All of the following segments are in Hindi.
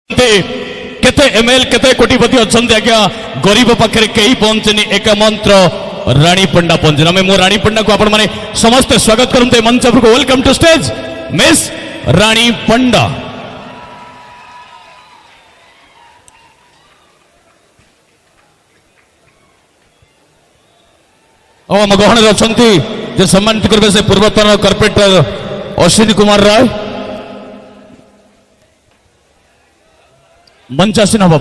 केते एमएल केते कोटिपति अच्छा आज्ञा गरीब पाखे कई पहुंचनी एक मंत्र रानी पंडा पहुंचना मैं मो रानी पंडा को आपण माने समस्त स्वागत करते मंच को वेलकम टू स्टेज मिस रानी पंडा। आम गहन अच्छा जे सम्मानित करेंगे से पूर्वतन कॉर्पोरेटर अश्विनी कुमार राय मंचासीन हवा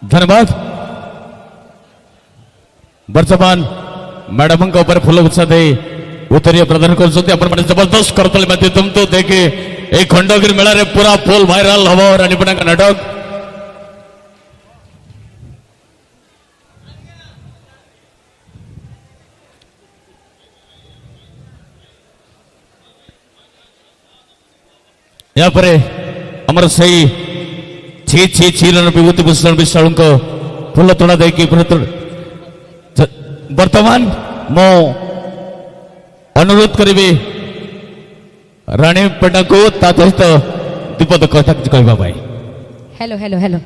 धन्यवाद। वर्तमान मैडम फूलगुच्छा दे उत्तरीय प्रदान कर जबरदस्त करतले तुम तो देखे एक खंडगिरी मेला रे पूरा फुल भाइराल हम रानीपड़ा का नाटक। या परे अमर सही छी छी छीलन विभूति भूषण विशाल को फूल तोड़ा देकी वर्तमान मो अनुरोध करी रानी पंडा को सहित दीपद कथा कहवा पाई। हेलो हेलो हेलो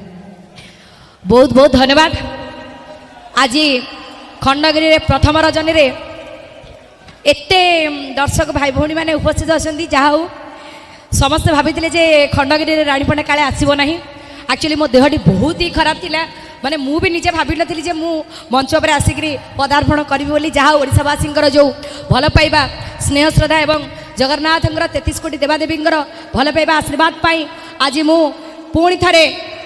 बहुत बहुत धन्यवाद। आज खंडगिरी रे प्रथम रजनी रे एते दर्शक भाई भौणी माने उपस्थित अछंती जहा हो समस्त भाभी जे खंडगिरी रानीपंडा काले आसब ना। एक्चुअली मो देहटी बहुत ही खराब थिला माने मु भी निजे भाभी नथली जे मु मंच पर आसिकरी पदार्पण करी बोली जहा ओडिशावासी जो भल पाइबा स्नेह श्रद्धा एवं जगन्नाथ 33 कोटी देवादेवी भल पाइबा आशीर्वाद पाई आज मु पुणी थारे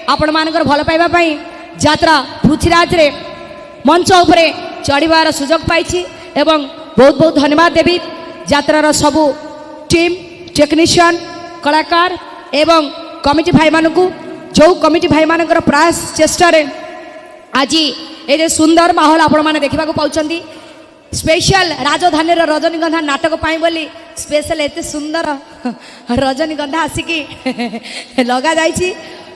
आपण मानकर भल पाइबा पाई यात्रा पृथ्वीराज रे मंच उपरे चढ़ीबार सुजोग पाई एवं बहुत बहुत धन्यवाद देवी यात्रार सबू टीम टेक्नीशियन कलाकार एवं कमिटी भाई मानकू जो कमिटी भाई मानकर प्रयास चेष्टा आज ये सुंदर माहौल आपण मैंने देखा पाँच स्पेशल राजधानी रजनीगंधा नाटक पाई बोली स्पेशल एते सुंदर रजनीगंधा आसिकी लगा जाइए।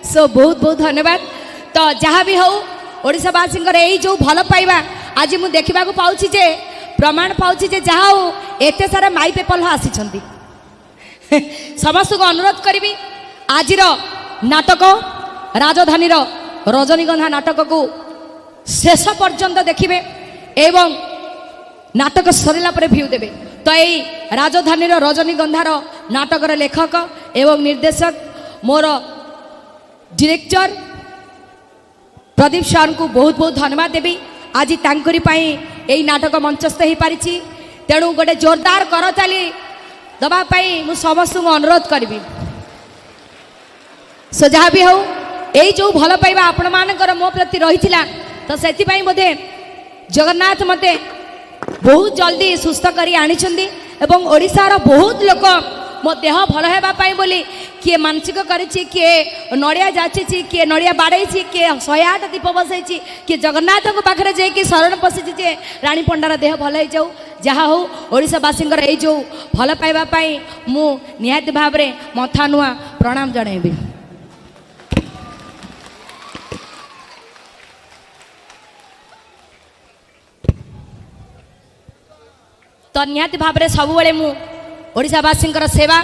सो बहुत बहुत धन्यवाद। तो जहाँ भी हो ओडिशावासी यही जो भल पाइबा आज मुझे देखा पाऊँ जे प्रमाण पाऊँ जे जहाँ हो एते सारा माई पेपल आसी समस्त को अनुरोध करी आज नाटक राजधानी रजनीगंधा नाटक को शेष पर्यंत देखिए एवं नाटक सरला पर भ्यू देवे। तो यही राजधानी रजनीगंधार नाटकर लेखक एवं निर्देशक मोर डायरेक्टर प्रदीप सर को बहुत बहुत धन्यवाद देवी। आज तांकरी पाई यही नाटक मंचस्थ हो पारी तेणु गोटे जोरदार करताली दवाई मु समस्त को अनुरोध करी। सो जहाँ भी हो यही जो भल पाइबा आपण मानकर मो प्रति रही तो से बोधे जगन्नाथ मते बहुत जल्दी सुस्थ करी आनी एवं ओडिशार बहुत लोक मो देह भल होगापाई बोली किए मानसिक करी किए नड़िया जाची किए नड़िया बाड़े किए 108 दीप बसई किए जगन्नाथ पाखे जाकि शरण पशिची जे रानी पंडार देह भल हो जाऊ। जहाँ हो ओडिशावासी यही जो भल पाइबापाई मु निहाती भाव में मथा नुआ प्रणाम जनइबी। तो निहाती भाव में सबुबले मु ओडिशावासी सेवा